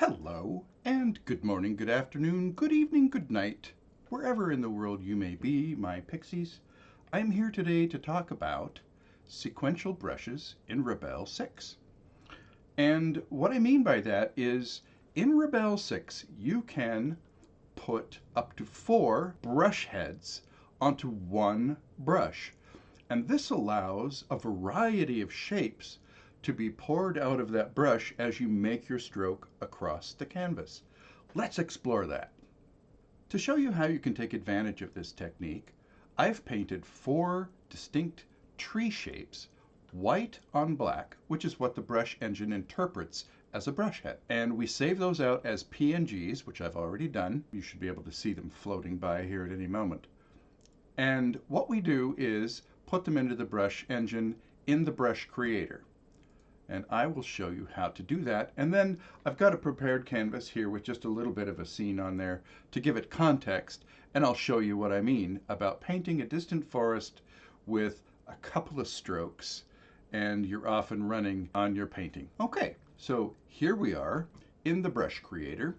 Hello, and good morning, good afternoon, good evening, good night, wherever in the world you may be, my pixies. I'm here today to talk about sequential brushes in Rebelle 6. And what I mean by that is in Rebelle 6, you can put up to 4 brush heads onto one brush. And this allows a variety of shapes to be poured out of that brush as you make your stroke across the canvas. Let's explore that. To show you how you can take advantage of this technique, I've painted 4 distinct tree shapes, white on black, which is what the brush engine interprets as a brush head. And we save those out as PNGs, which I've already done. You should be able to see them floating by here at any moment. And what we do is put them into the brush engine in the brush creator. And I will show you how to do that. And then I've got a prepared canvas here with just a little bit of a scene on there to give it context. And I'll show you what I mean about painting a distant forest with a couple of strokes and you're off and running on your painting. Okay, so here we are in the brush creator.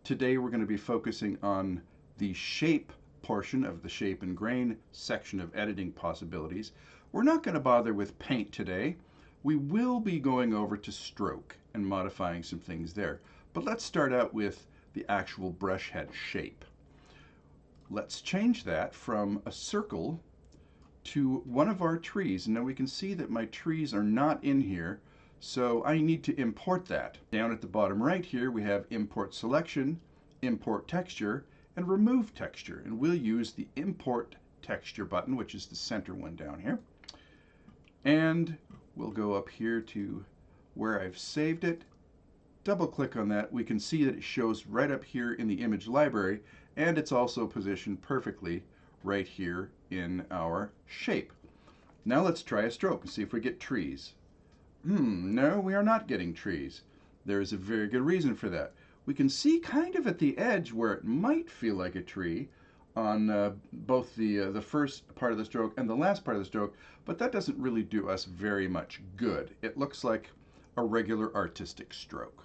Today we're going to be focusing on the shape portion of the shape and grain section of editing possibilities. We're not going to bother with paint today. We will be going over to stroke and modifying some things there. But let's start out with the actual brush head shape. Let's change that from a circle to one of our trees. And now we can see that my trees are not in here, so I need to import that. Down at the bottom right here, we have import selection, import texture, and remove texture. And we'll use the import texture button, which is the center one down here. And we'll go up here to where I've saved it. Double click on that. We can see that it shows right up here in the image library, and it's also positioned perfectly right here in our shape. Now let's try a stroke and see if we get trees. No, we are not getting trees. There's a very good reason for that. We can see kind of at the edge where it might feel like a tree on both the first part of the stroke and the last part of the stroke, but that doesn't really do us very much good. It looks like a regular artistic stroke.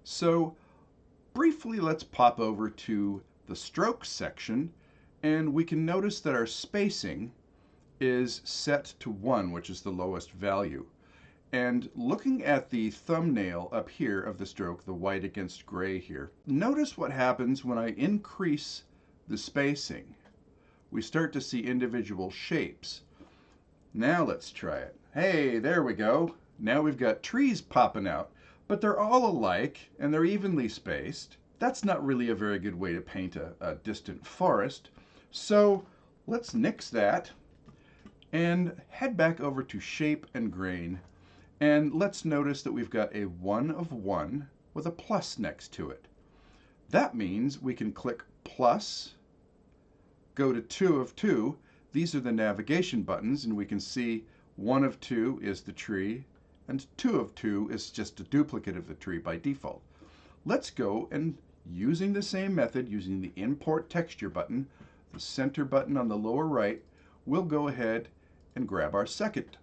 So briefly, let's pop over to the stroke section, and we can notice that our spacing is set to 1, which is the lowest value. And looking at the thumbnail up here of the stroke, the white against gray here, notice what happens when I increase the spacing. We start to see individual shapes. Now let's try it. Hey, there we go. Now we've got trees popping out, but they're all alike and they're evenly spaced. That's not really a very good way to paint a distant forest. So let's nix that and head back over to shape and grain. And let's notice that we've got a 1 of 1 with a plus next to it. That means we can click plus, go to 2 of 2. These are the navigation buttons, and we can see 1 of 2 is the tree, and 2 of 2 is just a duplicate of the tree by default. Let's go and, using the same method, using the import texture button, the center button on the lower right, we'll go ahead and grab our second.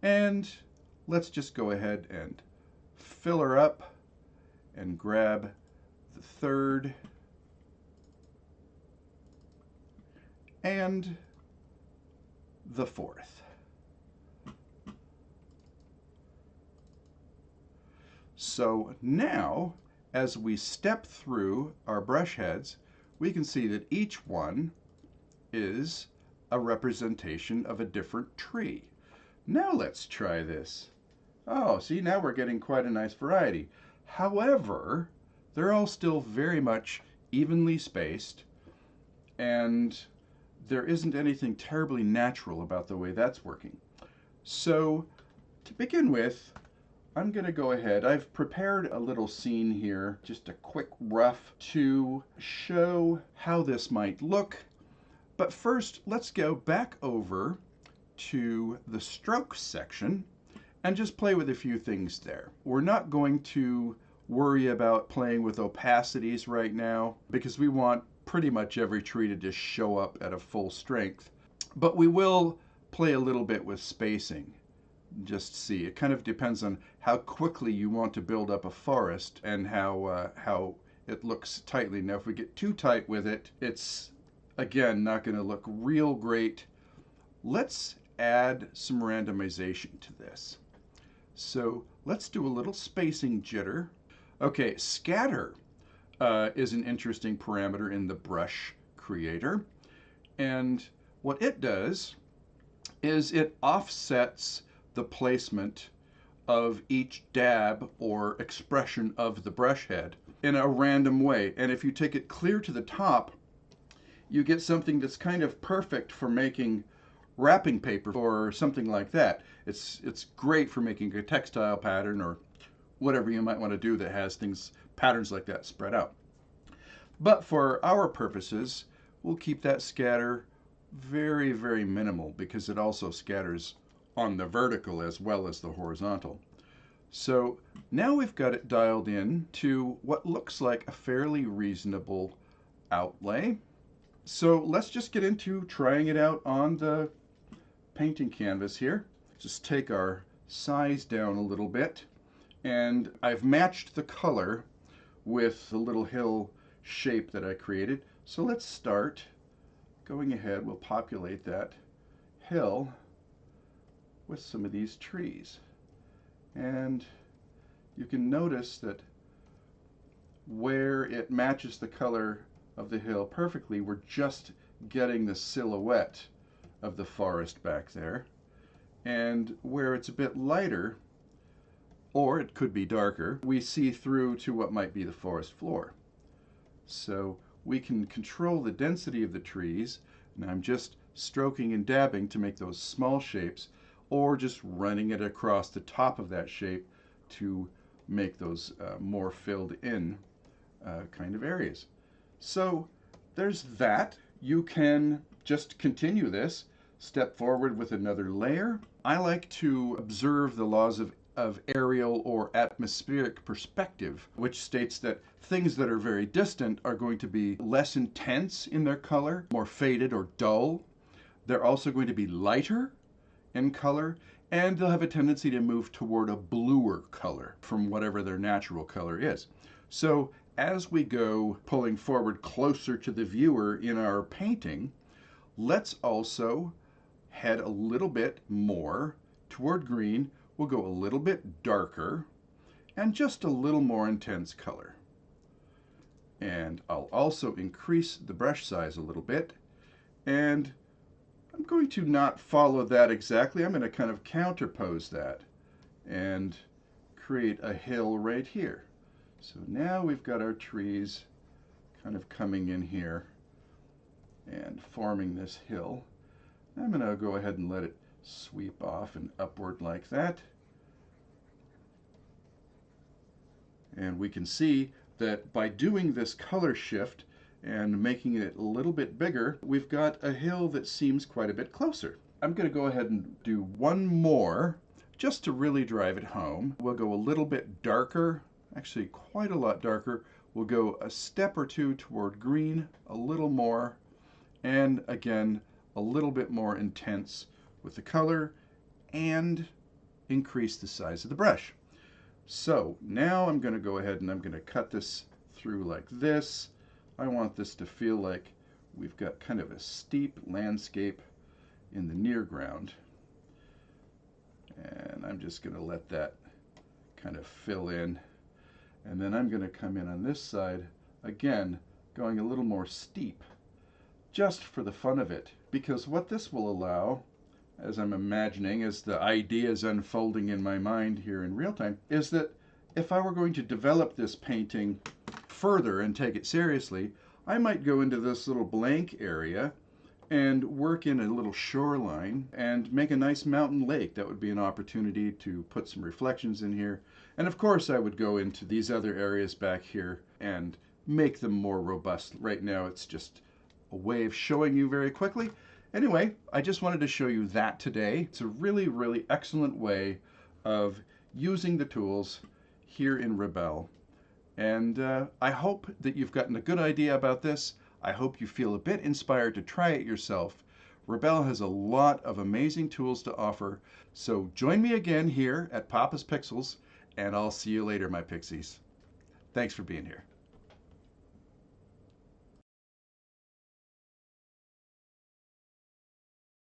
And let's just go ahead and fill her up and grab the third and the fourth. So now, as we step through our brush heads, we can see that each one is a representation of a different tree. Now let's try this. Oh, see, now we're getting quite a nice variety. However, they're all still very much evenly spaced, and there isn't anything terribly natural about the way that's working. So to begin with, I'm going to go ahead. I've prepared a little scene here, just a quick rough to show how this might look. But first, let's go back over to the stroke section and just play with a few things there. We're not going to worry about playing with opacities right now because we want pretty much every tree to just show up at a full strength. But we will play a little bit with spacing. just see. It kind of depends on how quickly you want to build up a forest and how it looks tightly. Now, if we get too tight with it, it's again not going to look real great. Let's add some randomization to this. So let's do a little spacing jitter. Okay, scatter is an interesting parameter in the brush creator. And what it does is it offsets the placement of each dab or expression of the brush head in a random way. And if you take it clear to the top, you get something that's kind of perfect for making wrapping paper or something like that. It's great for making a textile pattern or whatever you might want to do that has patterns like that spread out. But for our purposes, we'll keep that scatter very, very minimal because it also scatters on the vertical as well as the horizontal. So now we've got it dialed in to what looks like a fairly reasonable outlay. So let's just get into trying it out on the painting canvas here. Just take our size down a little bit, and I've matched the color with the little hill shape that I created. So let's start going ahead. We'll populate that hill with some of these trees. And you can notice that where it matches the color of the hill perfectly, we're just getting the silhouette of the forest back there. And where it's a bit lighter, or it could be darker, we see through to what might be the forest floor. So we can control the density of the trees, and I'm just stroking and dabbing to make those small shapes, or just running it across the top of that shape to make those more filled in kind of areas. So there's that. You can just continue this, step forward with another layer. I like to observe the laws of aerial or atmospheric perspective, which states that things that are very distant are going to be less intense in their color, more faded or dull. They're also going to be lighter in color, and they'll have a tendency to move toward a bluer color from whatever their natural color is. So as we go pulling forward closer to the viewer in our painting, let's also head a little bit more toward green. We'll go a little bit darker and just a little more intense color. And I'll also increase the brush size a little bit, and I'm going to not follow that exactly. I'm going to kind of counterpose that and create a hill right here. So now we've got our trees kind of coming in here and forming this hill. I'm going to go ahead and let it sweep off and upward like that. And we can see that by doing this color shift and making it a little bit bigger, we've got a hill that seems quite a bit closer. I'm going to go ahead and do one more just to really drive it home. We'll go a little bit darker, actually quite a lot darker. We'll go a step or two toward green, a little more, and again, a little bit more intense with the color, and increase the size of the brush. So now I'm going to go ahead and I'm going to cut this through like this. I want this to feel like we've got kind of a steep landscape in the near ground. And I'm just going to let that kind of fill in. And then I'm going to come in on this side, again, going a little more steep, just for the fun of it. Because what this will allow, as I'm imagining, as the idea is unfolding in my mind here in real time, is that if I were going to develop this painting further and take it seriously, I might go into this little blank area and work in a little shoreline and make a nice mountain lake. That would be an opportunity to put some reflections in here. And of course I would go into these other areas back here and make them more robust. Right now it's just a way of showing you very quickly. Anyway, I just wanted to show you that today. It's a really, really excellent way of using the tools here in Rebelle. And I hope that you've gotten a good idea about this. I hope you feel a bit inspired to try it yourself. Rebelle has a lot of amazing tools to offer, so join me again here at Papa's Pixels, and I'll see you later, my pixies. Thanks for being here.